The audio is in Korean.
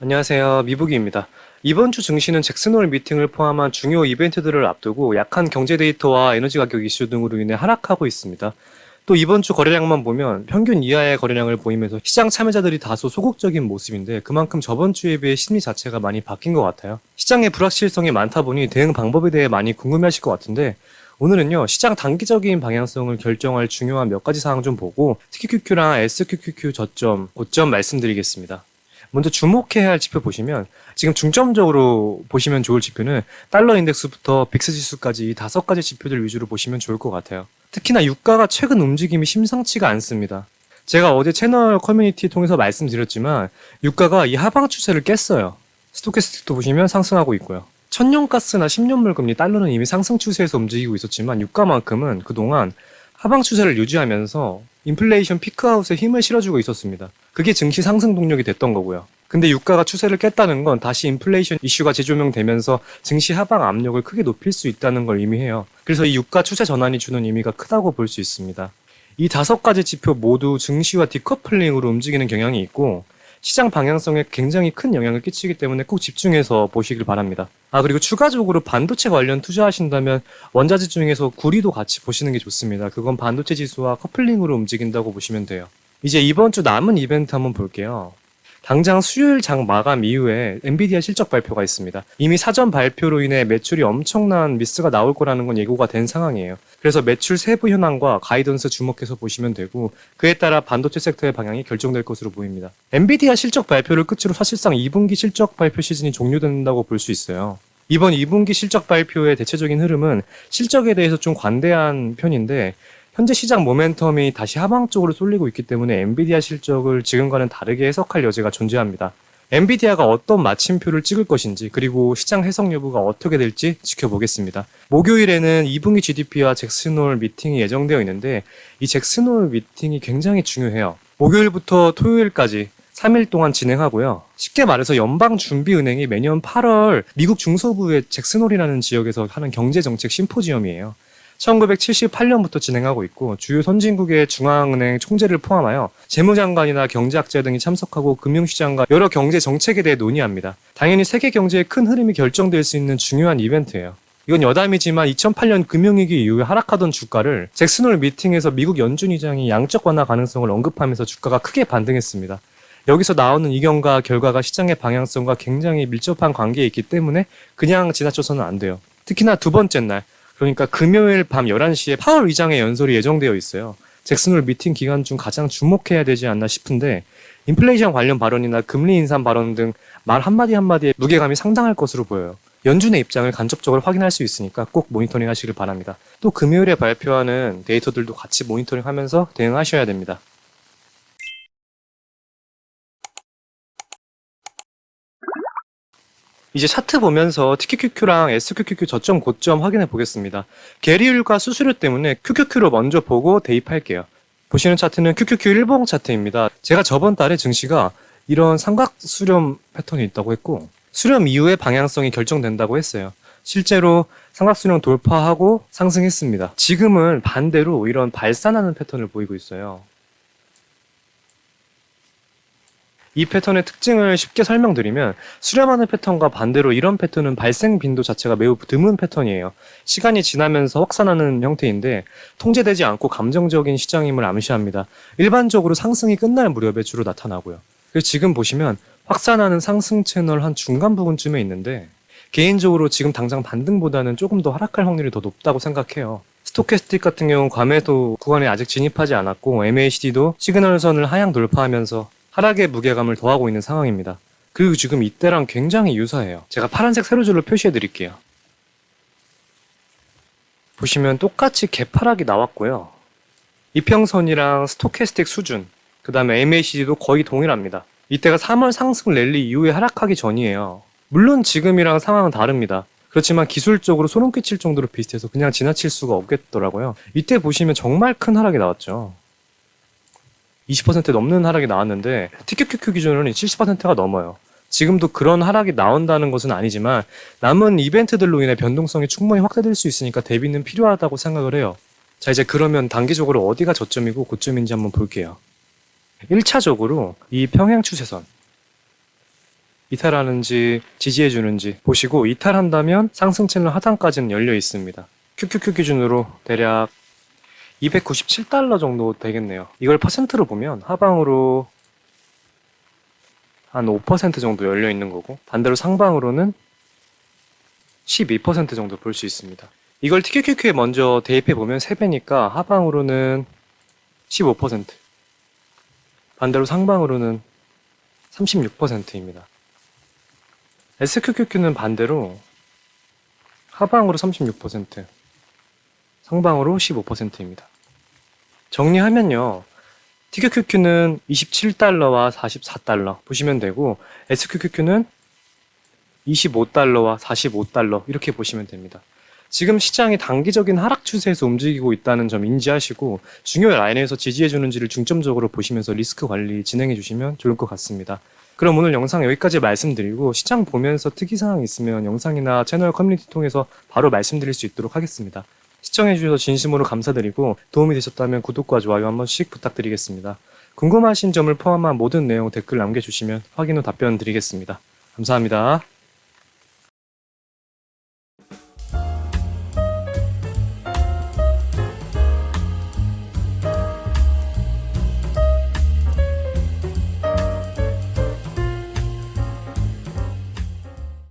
안녕하세요. 미북이입니다. 이번 주 증시는 잭슨홀 미팅을 포함한 중요 이벤트들을 앞두고 약한 경제 데이터와 에너지 가격 이슈 등으로 인해 하락하고 있습니다. 또 이번 주 거래량만 보면 평균 이하의 거래량을 보이면서 시장 참여자들이 다소 소극적인 모습인데 그만큼 저번 주에 비해 심리 자체가 많이 바뀐 것 같아요. 시장의 불확실성이 많다 보니 대응 방법에 대해 많이 궁금해하실 것 같은데 오늘은요, 시장 단기적인 방향성을 결정할 중요한 몇 가지 사항 좀 보고 TQQQ랑 SQQQ 저점, 고점 말씀드리겠습니다. 먼저 주목해야 할 지표 보시면 지금 중점적으로 보시면 좋을 지표는 달러 인덱스부터 빅스 지수까지 이 5가지 지표들 위주로 보시면 좋을 것 같아요. 특히나 유가가 최근 움직임이 심상치가 않습니다. 제가 어제 채널 커뮤니티 통해서 말씀드렸지만 유가가 이 하방 추세를 깼어요. 스토캐스틱도 보시면 상승하고 있고요. 천년가스나 10년물 금리 달러는 이미 상승 추세에서 움직이고 있었지만 유가만큼은 그동안 하방 추세를 유지하면서 인플레이션 피크아웃에 힘을 실어주고 있었습니다. 그게 증시 상승 동력이 됐던 거고요. 근데 유가가 추세를 깼다는 건 다시 인플레이션 이슈가 재조명되면서 증시 하방 압력을 크게 높일 수 있다는 걸 의미해요. 그래서 이 유가 추세 전환이 주는 의미가 크다고 볼 수 있습니다. 이 5가지 지표 모두 증시와 디커플링으로 움직이는 경향이 있고 시장 방향성에 굉장히 큰 영향을 끼치기 때문에 꼭 집중해서 보시길 바랍니다. 그리고 추가적으로 반도체 관련 투자하신다면 원자재 중에서 구리도 같이 보시는 게 좋습니다. 그건 반도체 지수와 커플링으로 움직인다고 보시면 돼요. 이제 이번 주 남은 이벤트 한번 볼게요. 당장 수요일 장 마감 이후에 엔비디아 실적 발표가 있습니다. 이미 사전 발표로 인해 매출이 엄청난 미스가 나올 거라는 건 예고가 된 상황이에요. 그래서 매출 세부 현황과 가이던스 주목해서 보시면 되고 그에 따라 반도체 섹터의 방향이 결정될 것으로 보입니다. 엔비디아 실적 발표를 끝으로 사실상 2분기 실적 발표 시즌이 종료된다고 볼 수 있어요. 이번 2분기 실적 발표의 대체적인 흐름은 실적에 대해서 좀 관대한 편인데 현재 시장 모멘텀이 다시 하방 쪽으로 쏠리고 있기 때문에 엔비디아 실적을 지금과는 다르게 해석할 여지가 존재합니다. 엔비디아가 어떤 마침표를 찍을 것인지 그리고 시장 해석 여부가 어떻게 될지 지켜보겠습니다. 목요일에는 2분기 GDP와 잭슨홀 미팅이 예정되어 있는데 이 잭슨홀 미팅이 굉장히 중요해요. 목요일부터 토요일까지 3일 동안 진행하고요. 쉽게 말해서 연방준비은행이 매년 8월 미국 중서부의 잭슨홀이라는 지역에서 하는 경제정책 심포지엄이에요. 1978년부터 진행하고 있고 주요 선진국의 중앙은행 총재를 포함하여 재무장관이나 경제학자 등이 참석하고 금융시장과 여러 경제 정책에 대해 논의합니다. 당연히 세계 경제의 큰 흐름이 결정될 수 있는 중요한 이벤트예요. 이건 여담이지만 2008년 금융위기 이후에 하락하던 주가를 잭슨홀 미팅에서 미국 연준 의장이 양적 완화 가능성을 언급하면서 주가가 크게 반등했습니다. 여기서 나오는 이견과 결과가 시장의 방향성과 굉장히 밀접한 관계에 있기 때문에 그냥 지나쳐서는 안 돼요. 특히나 두 번째 날 그러니까 금요일 밤 11시에 파월 의장의 연설이 예정되어 있어요. 잭슨홀 미팅 기간 중 가장 주목해야 되지 않나 싶은데 인플레이션 관련 발언이나 금리 인상 발언 등 말 한마디 한마디에 무게감이 상당할 것으로 보여요. 연준의 입장을 간접적으로 확인할 수 있으니까 꼭 모니터링 하시길 바랍니다. 또 금요일에 발표하는 데이터들도 같이 모니터링 하면서 대응하셔야 됩니다. 이제 차트 보면서 TQQQ랑 SQQQ 저점 고점 확인해 보겠습니다. 계리율과 수수료 때문에 QQQ로 먼저 보고 대입할게요. 보시는 차트는 QQQ 일봉 차트입니다. 제가 저번 달에 증시가 이런 삼각 수렴 패턴이 있다고 했고 수렴 이후에 방향성이 결정된다고 했어요. 실제로 삼각 수렴 돌파하고 상승했습니다. 지금은 반대로 이런 발산하는 패턴을 보이고 있어요. 이 패턴의 특징을 쉽게 설명드리면 수렴하는 패턴과 반대로 이런 패턴은 발생 빈도 자체가 매우 드문 패턴이에요. 시간이 지나면서 확산하는 형태인데 통제되지 않고 감정적인 시장임을 암시합니다. 일반적으로 상승이 끝날 무렵에 주로 나타나고요. 그래서 지금 보시면 확산하는 상승 채널 한 중간 부분쯤에 있는데 개인적으로 지금 당장 반등보다는 조금 더 하락할 확률이 더 높다고 생각해요. 스토캐스틱 같은 경우는 과매도 구간에 아직 진입하지 않았고 MACD도 시그널선을 하향 돌파하면서 하락의 무게감을 더하고 있는 상황입니다. 그리고 지금 이때랑 굉장히 유사해요. 제가 파란색 세로줄로 표시해 드릴게요. 보시면 똑같이 개파락이 나왔고요. 이평선이랑 스토캐스틱 수준, 그 다음에 MACD도 거의 동일합니다. 이때가 3월 상승 랠리 이후에 하락하기 전이에요. 물론 지금이랑 상황은 다릅니다. 그렇지만 기술적으로 소름 끼칠 정도로 비슷해서 그냥 지나칠 수가 없겠더라고요. 이때 보시면 정말 큰 하락이 나왔죠. 20% 넘는 하락이 나왔는데 TQQQ 기준으로는 70%가 넘어요. 지금도 그런 하락이 나온다는 것은 아니지만 남은 이벤트들로 인해 변동성이 충분히 확대될 수 있으니까 대비는 필요하다고 생각을 해요. 자, 이제 그러면 단기적으로 어디가 저점이고 고점인지 한번 볼게요. 1차적으로 이 평행 추세선, 이탈하는지 지지해주는지 보시고 이탈한다면 상승 채널 하단까지는 열려 있습니다. QQQ 기준으로 대략 297달러 정도 되겠네요. 이걸 퍼센트로 보면 하방으로 한 5% 정도 열려 있는 거고 반대로 상방으로는 12% 정도 볼 수 있습니다. 이걸 TQQQ에 먼저 대입해 보면 3배니까 하방으로는 15%, 반대로 상방으로는 36%입니다. SQQQ는 반대로 하방으로 36%, 상방으로 15%입니다. 정리하면요. TQQQ는 27달러와 44달러 보시면 되고 SQQQ는 25달러와 45달러 이렇게 보시면 됩니다. 지금 시장이 단기적인 하락 추세에서 움직이고 있다는 점 인지하시고 중요 라인에서 지지해주는지를 중점적으로 보시면서 리스크 관리 진행해 주시면 좋을 것 같습니다. 그럼 오늘 영상 여기까지 말씀드리고 시장 보면서 특이사항 있으면 영상이나 채널 커뮤니티 통해서 바로 말씀드릴 수 있도록 하겠습니다. 시청해 주셔서 진심으로 감사드리고 도움이 되셨다면 구독과 좋아요 한 번씩 부탁드리겠습니다. 궁금하신 점을 포함한 모든 내용 댓글 남겨주시면 확인 후 답변 드리겠습니다. 감사합니다.